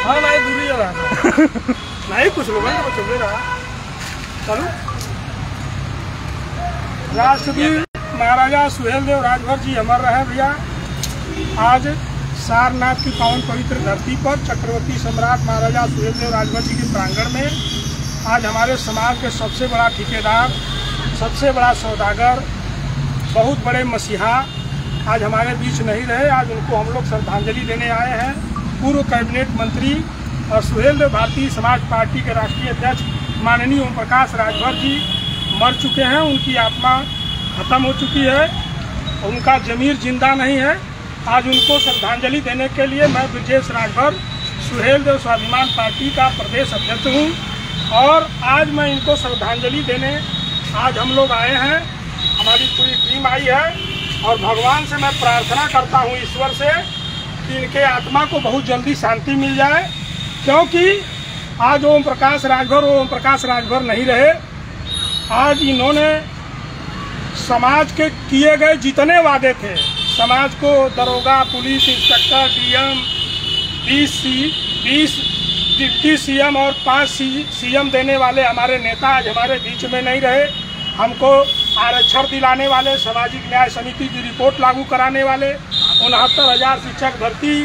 हाँ नहीं दूरी रहा नहीं कुछ लोग हैं तो चल रहा चलो। राष्ट्रवीर महाराजा सुहेलदेव राजभर जी अमर रहे भैया। आज सारनाथ की पावन पवित्र धरती पर चक्रवर्ती सम्राट महाराजा सुहेलदेव राजभर जी के प्रांगण में आज हमारे समाज के सबसे बड़ा ठेकेदार, सबसे बड़ा सौदागर, बहुत बड़े मसीहा आज हमारे बीच नहीं रहे। आज उनको हम लोग श्रद्धांजलि देने आए हैं। पूर्व कैबिनेट मंत्री और सुहेलदेव भारतीय समाज पार्टी के राष्ट्रीय अध्यक्ष माननीय ओम प्रकाश राजभर जी मर चुके हैं। उनकी आत्मा खत्म हो चुकी है, उनका जमीर जिंदा नहीं है। आज उनको श्रद्धांजलि देने के लिए मैं ब्रजेश राजभर सुहेलदेव स्वाभिमान पार्टी का प्रदेश अध्यक्ष हूं और आज मैं इनको श्रद्धांजलि देने आज हम लोग आए हैं। हमारी पूरी टीम आई है और भगवान से मैं प्रार्थना करता हूं, ईश्वर से, कि इनके आत्मा को बहुत जल्दी शांति मिल जाए, क्योंकि आज ओम प्रकाश राजभर नहीं रहे। आज इन्होंने समाज के किए गए जितने वादे थे, समाज को दरोगा, police inspector, DM, 20 deputy CM और 5 सीएम देने वाले हमारे नेता आज हमारे बीच में नहीं रहे। हमको आरक्षण दिलाने वाले, सामाजिक न्याय समिति की रिपोर्ट लागू कराने वाले, 69,000 शिक्षक भर्ती,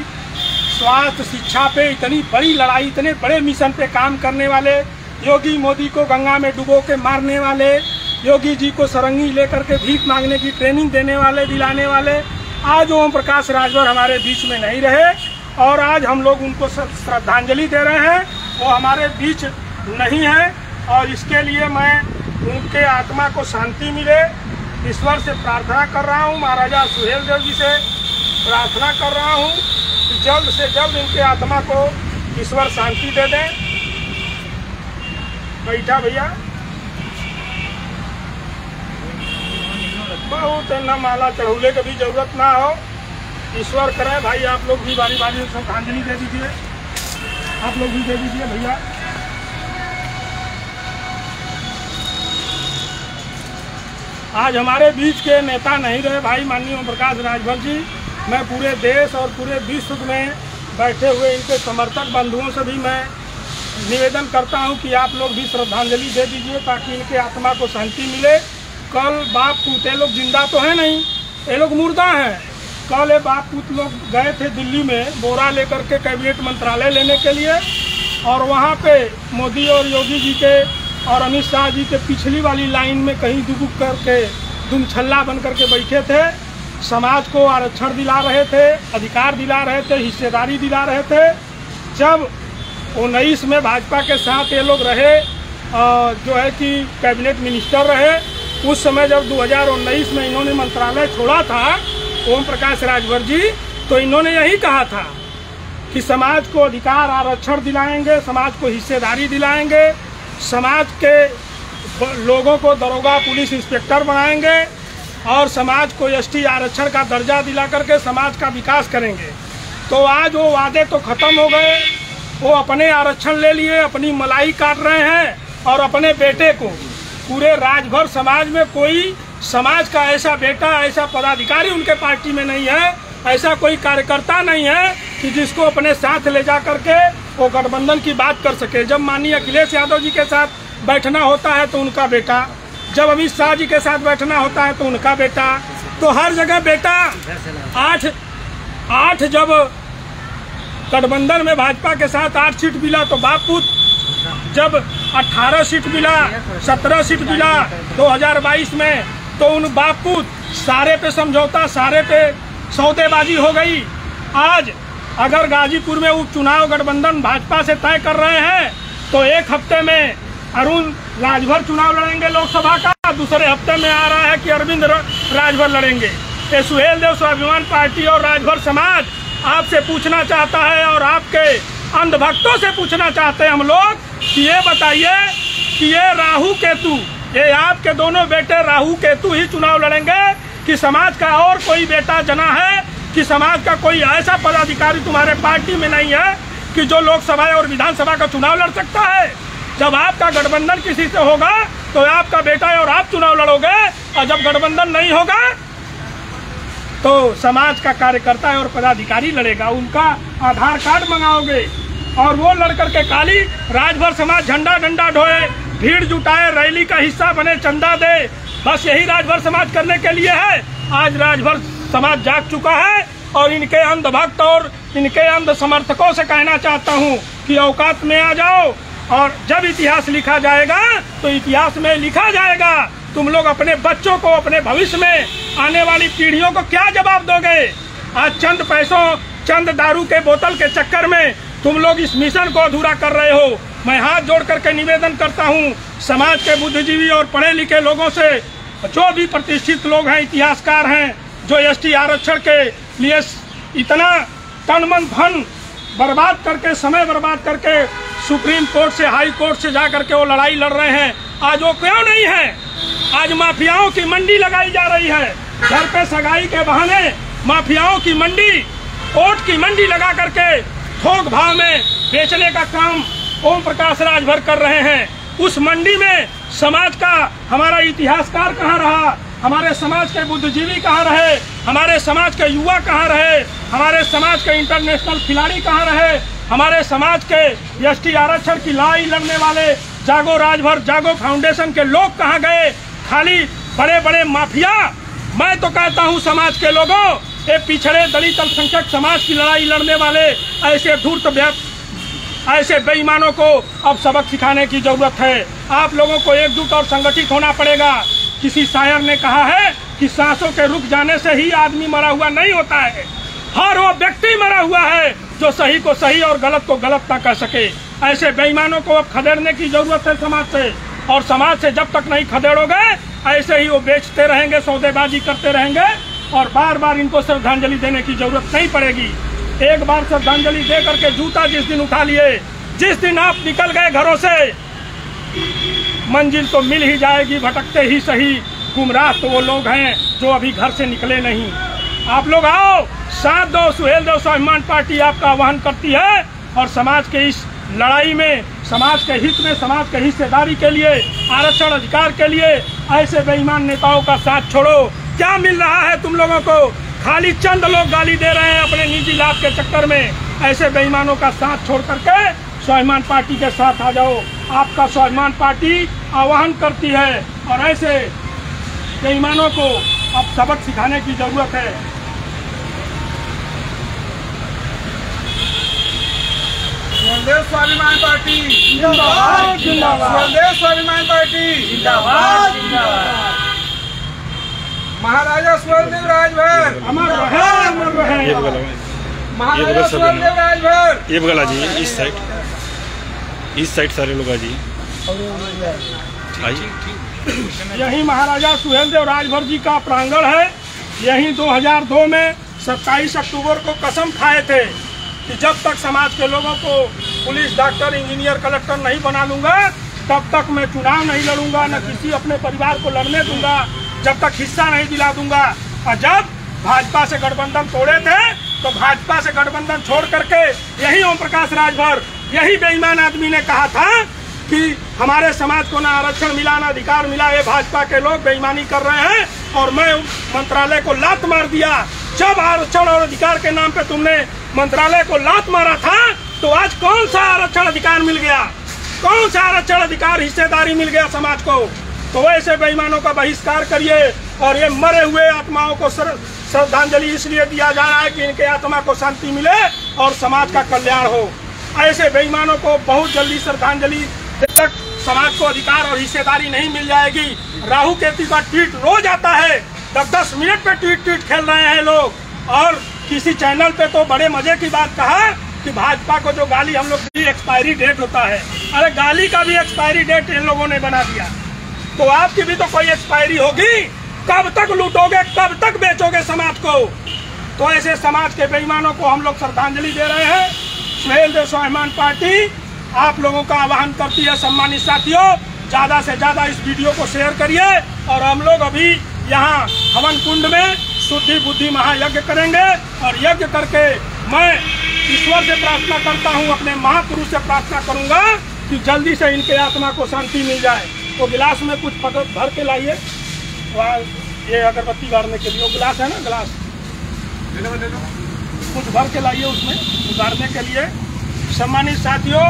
स्वास्थ्य शिक्षा पे इतनी बड़ी लड़ाई, इतने बड़े मिशन पे काम करने वाले, योगी मोदी को गंगा में डुबो के मारने वाले, योगी जी को सरंगी लेकर के भीख मांगने की ट्रेनिंग देने वाले, दिलाने वाले, आज ओम प्रकाश राजभर हमारे बीच में नहीं रहे और आज हम लोग उनको श्रद्धांजलि दे रहे हैं। वो हमारे बीच नहीं है और इसके लिए मैं उनके आत्मा को शांति मिले ईश्वर से प्रार्थना कर रहा हूँ। महाराजा सुहेलदेव जी से प्रार्थना कर रहा हूँ कि जल्द से जल्द इनके आत्मा को ईश्वर शांति दे दें। बैठा भैया, बहुत न माला चढ़ौले की भी जरूरत ना हो, ईश्वर करे। भाई आप लोग भी बारी बारी श्रद्धांजलि दे दीजिए, आप लोग भी दे दीजिए भैया। आज हमारे बीच के नेता नहीं रहे भाई माननीय ओम प्रकाश राजभर जी। मैं पूरे देश और पूरे विश्व में बैठे हुए इनके समर्थक बंधुओं से भी मैं निवेदन करता हूं कि आप लोग भी श्रद्धांजलि दे दीजिए ताकि इनके आत्मा को शांति मिले। कल बाप पूत, ये लोग जिंदा तो है नहीं, ये लोग मुर्दा हैं। कल ये बाप पूत लोग गए थे दिल्ली में बोरा लेकर के कैबिनेट मंत्रालय लेने के लिए और वहाँ पे मोदी और योगी जी के और अमित शाह जी के पिछली वाली लाइन में कहीं दुबुक करके दुमछल्ला बन करके बैठे थे। समाज को आरक्षण दिला रहे थे, अधिकार दिला रहे थे, हिस्सेदारी दिला रहे थे। जब 19 में भाजपा के साथ ये लोग रहे, जो है कि कैबिनेट मिनिस्टर रहे, उस समय जब 2019 में इन्होंने मंत्रालय छोड़ा था ओम प्रकाश राजभर जी, तो इन्होंने यही कहा था कि समाज को अधिकार आरक्षण दिलाएंगे, समाज को हिस्सेदारी दिलाएंगे, समाज के लोगों को दरोगा, पुलिस इंस्पेक्टर बनाएंगे और समाज को एसटी आरक्षण का दर्जा दिला करके समाज का विकास करेंगे। तो आज वो वादे तो खत्म हो गए, वो अपने आरक्षण ले लिए, अपनी मलाई काट रहे हैं और अपने बेटे को, पूरे राजभर समाज में कोई समाज का ऐसा बेटा, ऐसा पदाधिकारी उनके पार्टी में नहीं है, ऐसा कोई कार्यकर्ता नहीं है कि जिसको अपने साथ ले जा करके वो गठबंधन की बात कर सके। जब माननीय अखिलेश यादव जी के साथ बैठना होता है तो उनका बेटा, जब अमित शाह जी के साथ बैठना होता है तो उनका बेटा, तो हर जगह बेटा। 8 जब गठबंधन में भाजपा के साथ 8 सीट मिला तो बाप पूत, जब 18 सीट मिला, 17 सीट मिला 2022 में, तो उन बाप पूत सारे पे समझौता, सारे पे सौदेबाजी हो गई। आज अगर गाजीपुर में उपचुनाव गठबंधन भाजपा से तय कर रहे हैं तो एक हफ्ते में अरुण राजभर चुनाव लड़ेंगे लोकसभा का, दूसरे हफ्ते में आ रहा है कि अरविंद राजभर लड़ेंगे। ये सुहेलदेव स्वाभिमान पार्टी और राजभर समाज आपसे पूछना चाहता है और आपके अंधभक्तों से पूछना चाहते हैं हम लोग कि ये बताइए कि ये राहु केतु, ये आपके दोनों बेटे राहु केतु ही चुनाव लड़ेंगे कि समाज का और कोई बेटा जना है, कि समाज का कोई ऐसा पदाधिकारी तुम्हारे पार्टी में नहीं है कि जो लोकसभा और विधानसभा का चुनाव लड़ सकता है। जब आपका गठबंधन किसी से होगा तो आपका बेटा और आप चुनाव लड़ोगे, और जब गठबंधन नहीं होगा तो समाज का कार्यकर्ता और पदाधिकारी लड़ेगा। उनका आधार कार्ड मंगाओगे और वो लड़कर के खाली राजभर समाज झंडा डंडा ढोए, भीड़ जुटाए, रैली का हिस्सा बने, चंदा दे, बस यही राजभर समाज करने के लिए है। आज राजभर समाज जाग चुका है और इनके अंधभक्त और इनके अंध समर्थकों से कहना चाहता हूँ कि औकात में आ जाओ, और जब इतिहास लिखा जाएगा तो इतिहास में लिखा जाएगा। तुम लोग अपने बच्चों को, अपने भविष्य में आने वाली पीढ़ियों को क्या जवाब दोगे? आज चंद पैसों, चंद दारू के बोतल के चक्कर में तुम लोग इस मिशन को अधूरा कर रहे हो। मैं हाथ जोड़ करके निवेदन करता हूँ समाज के बुद्धिजीवी और पढ़े लिखे लोगों से, जो भी प्रतिष्ठित लोग हैं, इतिहासकार हैं, जो एसटी आरक्षण के लिए इतना तन मन धन बर्बाद करके, समय बर्बाद करके सुप्रीम कोर्ट से, हाई कोर्ट से जा करके वो लड़ाई लड़ रहे हैं, आज वो क्यों नहीं है? आज माफियाओं की मंडी लगाई जा रही है। घर पे सगाई के बहाने माफियाओं की मंडी, ओट की मंडी लगा करके थोक भाव में बेचने का काम ओम प्रकाश राजभर कर रहे हैं। उस मंडी में समाज का हमारा इतिहासकार कहाँ रहा? हमारे समाज के बुद्धिजीवी कहाँ रहे? हमारे समाज के युवा कहाँ रहे? हमारे समाज के इंटरनेशनल खिलाड़ी कहाँ रहे? हमारे समाज के एसटी आरक्षण की लड़ाई लड़ने वाले जागो राजभर, जागो फाउंडेशन के लोग कहाँ गए? खाली बड़े बड़े माफिया। मैं तो कहता हूँ समाज के लोगों, ये पिछड़े दलित अल्पसंख्यक समाज की लड़ाई लड़ने वाले ऐसे धूर्त, ऐसे बेईमानों को अब सबक सिखाने की जरूरत है। आप लोगों को एकजुट और संगठित होना पड़ेगा। किसी शायर ने कहा है कि सांसों के रुक जाने से ही आदमी मरा हुआ नहीं होता है, हर वो व्यक्ति मरा हुआ है जो सही को सही और गलत को गलत ना कह सके। ऐसे बेईमानों को अब खदेड़ने की जरूरत है समाज से, और समाज से जब तक नहीं खदेड़ोगे ऐसे ही वो बेचते रहेंगे, सौदेबाजी करते रहेंगे, और बार बार इनको श्रद्धांजलि देने की जरूरत नहीं पड़ेगी। एक बार श्रद्धांजलि दे करके जूता जिस दिन उठा लिए, जिस दिन आप निकल गए घरों से, मंजिल तो मिल ही जाएगी, भटकते ही सही। गुमराह तो वो लोग हैं जो अभी घर से निकले नहीं। आप लोग आओ, साथ दो। सुहेल देव स्वाभिमान पार्टी आपका आह्वान करती है, और समाज के इस लड़ाई में, समाज के हित में, समाज के हिस्सेदारी के लिए, आरक्षण अधिकार के लिए ऐसे बेईमान नेताओं का साथ छोड़ो। क्या मिल रहा है तुम लोगों को? खाली चंद लोग गाली दे रहे हैं अपने निजी लाभ के चक्कर में। ऐसे बेईमानों का साथ छोड़ करके स्वाभिमान पार्टी के साथ आ जाओ। आपका स्वाभिमान पार्टी आह्वान करती है, और ऐसे बेईमानों को अब सबक सिखाने की जरूरत है। स्वदेश स्वाभिमान पार्टी जिंदाबाद, जिंदाबाद। स्वदेश स्वाभिमान पार्टी जिंदाबाद, जिंदाबाद। महाराजा स्वर्णदेव राजभर अमर रहे, अमर रहे। महाराजा स्वर्णदेव राजभर। ये बगल जी, इस साइड सारे लोग जी। यही महाराजा सुहेलदेव राजभर जी का प्रांगण है। यही 2002 में 27 अक्टूबर को कसम खाए थे कि जब तक समाज के लोगों को पुलिस, डॉक्टर, इंजीनियर, कलेक्टर नहीं बना लूंगा, तब तक मैं चुनाव नहीं लड़ूंगा, न किसी अपने परिवार को लड़ने दूंगा, जब तक हिस्सा नहीं दिला दूंगा। और जब भाजपा से गठबंधन तोड़े थे तो भाजपा से गठबंधन छोड़ करके यही ओम प्रकाश राजभर, यही बेईमान आदमी ने कहा था कि हमारे समाज को ना आरक्षण मिला, ना अधिकार मिला, ये भाजपा के लोग बेईमानी कर रहे हैं, और मैं मंत्रालय को लात मार दिया। जब आरक्षण और अधिकार के नाम पे तुमने मंत्रालय को लात मारा था, तो आज कौन सा आरक्षण अधिकार मिल गया? कौन सा आरक्षण अधिकार, हिस्सेदारी मिल गया समाज को? तो वैसे बेईमानों का बहिष्कार करिए, और ये मरे हुए आत्माओं को श्रद्धांजलि इसलिए दिया जा रहा है कि इनके आत्मा को शांति मिले और समाज का कल्याण हो। ऐसे बेईमानों को बहुत जल्दी श्रद्धांजलि, जब तक समाज को अधिकार और हिस्सेदारी नहीं मिल जाएगी। राहु केतु का ट्वीट रोज आता है, 10-10 मिनट पे ट्वीट खेल रहे हैं लोग। और किसी चैनल पे तो बड़े मजे की बात कहा कि भाजपा को जो गाली हम लोग की एक्सपायरी डेट होता है। अरे गाली का भी एक्सपायरी डेट इन लोगों ने बना दिया, तो आपकी भी तो कोई एक्सपायरी होगी। कब तक लूटोगे, कब तक बेचोगे समाज को? तो ऐसे समाज के बेईमानों को हम लोग श्रद्धांजलि दे रहे हैं। सुहेल देव स्वाभिमान पार्टी आप लोगों का आह्वान करती है, सम्मानित साथियों, ज्यादा से ज्यादा इस वीडियो को शेयर करिए। और हम लोग अभी यहाँ हवन कुंड में शुद्धि बुद्धि महायज्ञ करेंगे, और यज्ञ करके मैं ईश्वर से प्रार्थना करता हूँ, अपने महापुरुष से प्रार्थना करूंगा कि जल्दी से इनके आत्मा को शांति मिल जाए। तो गिलास में कुछ भर के लाइए, ये अगरबत्ती बारने के लिए वो गिलास है ना, गिलास कुछ भर के लाइए, उसमें उतारने के लिए सम्मानित साथियों,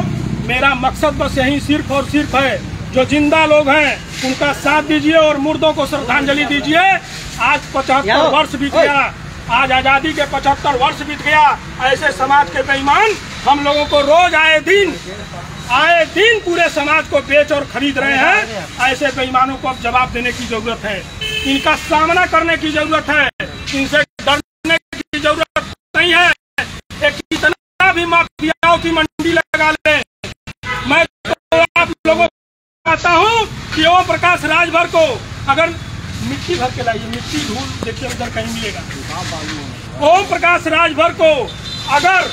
मेरा मकसद बस यही सिर्फ और सिर्फ है, जो जिंदा लोग हैं उनका साथ दीजिए और मुर्दों को श्रद्धांजलि दीजिए। आज 75 वर्ष बीत गया, आज आजादी के 75 वर्ष बीत गया। ऐसे समाज के बेईमान हम लोगों को रोज आए दिन पूरे समाज को बेच और खरीद रहे हैं। ऐसे बेईमानों को अब जवाब देने की जरूरत है, इनका सामना करने की जरूरत है, इनसे डरने की जरूरत नहीं है। एक कितना भी माफियाओं की मंडी लगा ले, मैं तो आप लोगों को कहता हूँ कि ओम प्रकाश राजभर को अगर मिट्टी भर के लाइए, मिट्टी धूल देखिए उधर कहीं मिलेगा। ओम प्रकाश राजभर को अगर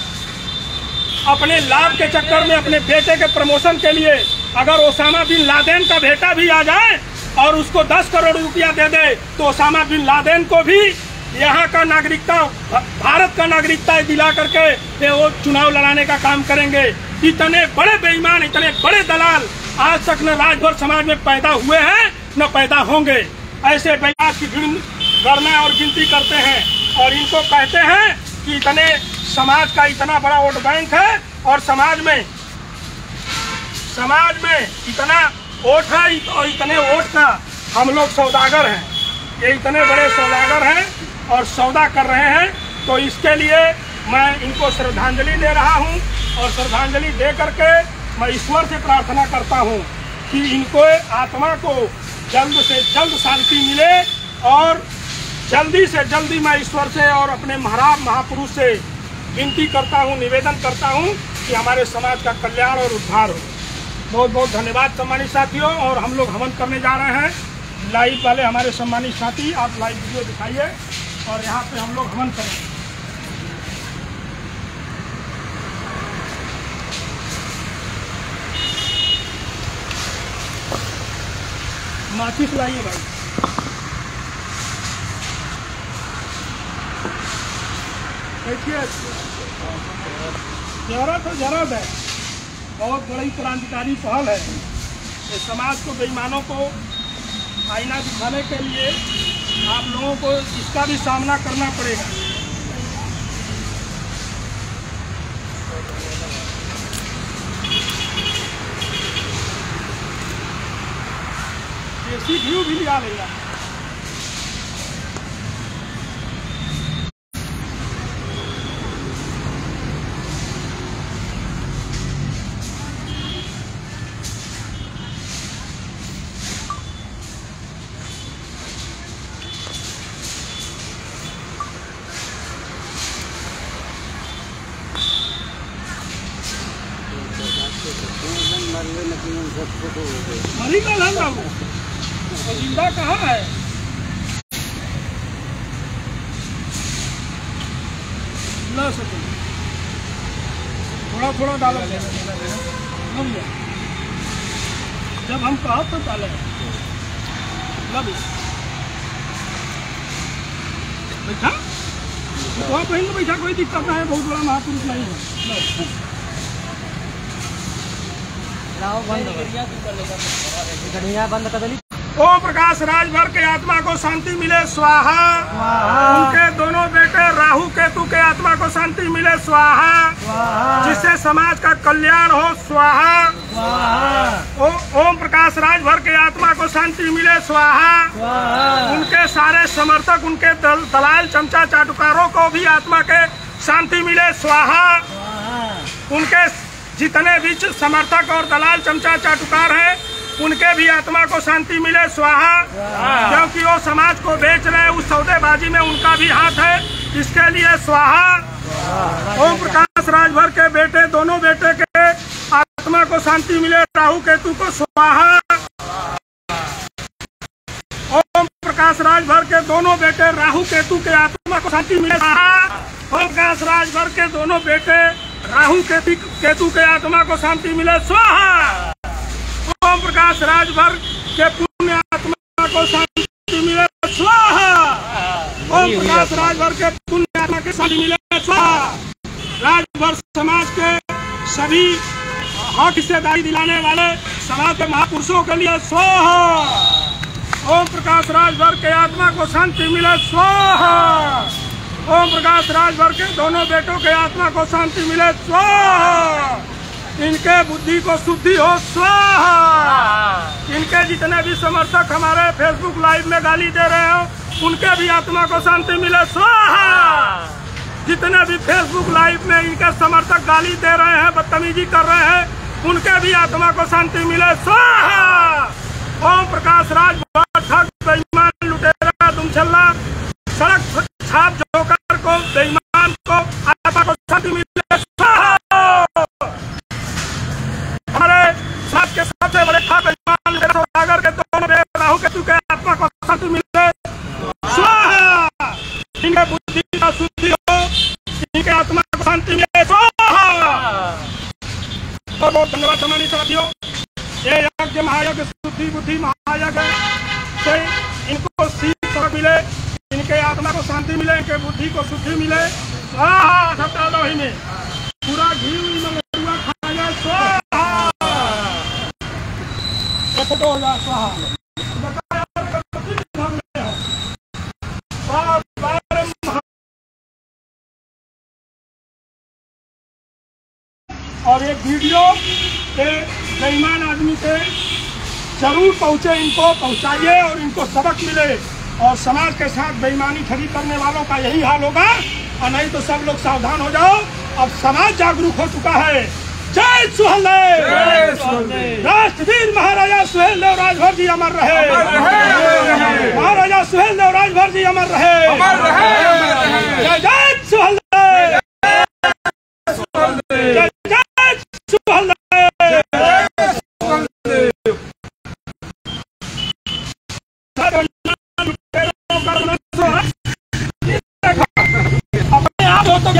अपने लाभ के चक्कर में अपने बेटे के प्रमोशन के लिए अगर ओसामा बिन लादेन का बेटा भी आ जाए और उसको 10 करोड़ रुपया दे दे, तो ओसामा बिन लादेन को भी यहाँ का नागरिकता, भारत का नागरिकता दिला करके वो चुनाव लड़ाने का काम करेंगे। इतने बड़े बेईमान, इतने बड़े दलाल आज तक न राजभर समाज में पैदा हुए हैं न पैदा होंगे। ऐसे बेईमान की गणना और गिनती करते हैं और इनको कहते हैं कि इतने समाज का इतना बड़ा वोट बैंक है और समाज में इतना वोट है और इतने वोट का हम लोग सौदागर हैं। ये इतने बड़े सौदागर हैं और सौदा कर रहे हैं। तो इसके लिए मैं इनको श्रद्धांजलि दे रहा हूं और श्रद्धांजलि दे करके मैं ईश्वर से प्रार्थना करता हूं कि इनको आत्मा को जल्द से जल्द शांति मिले और जल्दी से जल्दी मैं ईश्वर से और अपने महाराज महापुरुष से विनती करता हूं, निवेदन करता हूं कि हमारे समाज का कल्याण और उद्धार हो। बहुत बहुत धन्यवाद सम्मानित साथियों। और हम लोग हवन करने जा रहे हैं। लाइव वाले हमारे सम्मानित साथी, आप लाइव वीडियो दिखाइए और यहाँ पे हम लोग हवन करेंगे। माचिस लाइए भाई। देखिए जरूरत है, बहुत बड़ी क्रांतिकारी पहल है। ये समाज को, बेईमानों को आईना दिखाने के लिए आप लोगों को इसका भी सामना करना पड़ेगा। देसी घी भी लिया लेगा। मरी का नाम बाबू, जिंदा कहाँ है? ला सके थोड़ा थोड़ा डालो, जब हम कहा तो डाले बैठा तो पहले बैठा, कोई दिक्कत नहीं है, बहुत बड़ा महापुरुष नहीं है। बंद कर दली। ओम प्रकाश राजभर के आत्मा को शांति मिले, स्वाहा। उनके दोनों बेटे राहु केतु के आत्मा को शांति मिले, स्वाहा। जिससे समाज का कल्याण हो, स्वाहा। ओम प्रकाश राजभर के आत्मा को शांति मिले, स्वाहा। उनके सारे समर्थक, उनके दलाल चमचा चाटुकारों को भी आत्मा के शांति मिले, स्वाहा। उनके जितने भी समर्थक और दलाल चमचा चाटुकार हैं उनके भी आत्मा को शांति मिले, स्वाहा। क्योंकि वो समाज को बेच रहे हैं, उस सौदेबाजी में उनका भी हाथ है, इसके लिए स्वाहा। ओम प्रकाश राजभर के बेटे, दोनों बेटे के आत्मा को शांति मिले, राहु केतु को स्वाहा। ओम प्रकाश राजभर के दोनों बेटे राहु केतु के आत्मा को शांति मिले, स्वाहा। ओम प्रकाश राजभर के दोनों बेटे राहु केतु के आत्मा को शांति मिले, स्वाहा। ओम प्रकाश राजभर के पुण्य आत्मा को शांति मिले, स्वाहा। ओम प्रकाश राजभर के पुण्य आत्मा को शांति मिले, स्वाहा। राजभर समाज के सभी हक हिस्सेदारी दिलाने वाले समाज के महापुरुषों के लिए स्वाहा। ओम प्रकाश राजभर के आत्मा को शांति मिले, स्वाहा। ओम प्रकाश राजभर के दोनों बेटों के आत्मा को शांति मिले, स्वाहा। इनके बुद्धि को शुद्धि हो स्वाहा। इनके जितने भी समर्थक हमारे फेसबुक लाइव में गाली दे रहे हो उनके भी आत्मा को शांति मिले स्वाहा। जितने भी फेसबुक लाइव में इनके समर्थक गाली दे रहे हैं, बदतमीजी कर रहे हैं, उनके भी आत्मा को शांति मिले स्वाहा। ओम प्रकाश राज ठग बेईमान लुटेरा दुमछल्ला सड़क छाप जोकर को बेईमान को आत्मा को शांति मिले स्वाहा। हमारे साथ के सबसे बड़े ठग बेईमान सागर के दोनों राहु केतु के आत्मा को शांति मिले स्वाहा। इनके बुद्धि का शुद्धि हो, इनके आत्मा को शांति मिले स्वाहा। बहुत बहुत धन्यवाद सम्मानित साथियों। ये यज्ञ महायज्ञ शुद्धि बुद्धि महायज्ञ से इनको सीख सबक मिले, इनके आत्मा को शांति मिले, इनके बुद्धि को शुद्धि मिले स्वाहा। सब डालो ही में पूरा घी मलुआ खाया स्वाहा। फोटो हो जाए स्वाहा। और एक वीडियो बेईमान आदमी से जरूर पहुंचे, इनको पहुंचाइए और इनको सबक मिले। और समाज के साथ बेईमानी ठगी करने वालों का यही हाल होगा, और नहीं तो सब लोग सावधान हो जाओ। अब समाज जागरूक हो चुका है। जय सुहेलदेव, राष्ट्रवीर महाराजा सुहेलदेव राजभर जी अमर रहे। महाराजा सुहेलदेव राजभर जी अमर रहे। जय जय सुहेलदेव, जय जय सुहेलदेव। अपने आप हो तो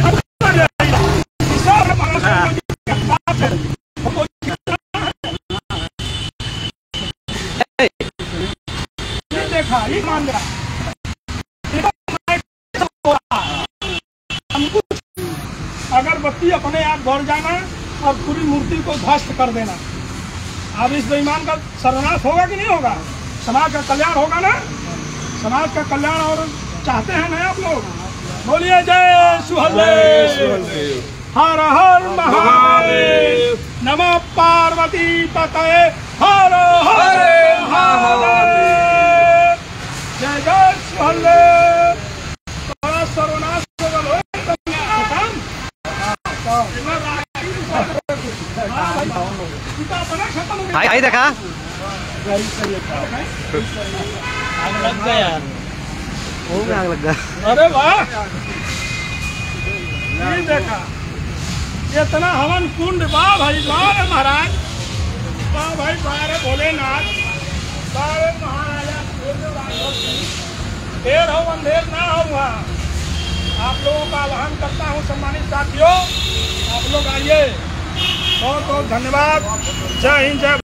देखा ये मान लिया अगरबत्ती अपने आप बढ़ जाना और पूरी मूर्ति को ध्वस्त कर देना। अब इस बेईमान का सर्वनाश होगा कि नहीं होगा? समाज का कल्याण होगा ना? समाज का कल्याण और चाहते हैं ना आप लोग? बोलिए जय सुहेलदेव, हर हर महादेव, नमो पार्वती पतये, हर हर महादेव। जय जय सुहेलदेव। बड़ा सर्वनाश आई देखा लग गया यार, आग लग गया। अरे वाह, नहीं देखा इतना हवन कुंड। वाह भाई वाह महाराज, वाह भाई वाह रे भोलेनाथ, वाह रे महाराजा। देर हो अंधेर ना हो वहाँ। आप लोगों का आह्वान करता हूँ सम्मानित साथियों, आप लोग आइए। बहुत बहुत धन्यवाद। जय हिंद, जय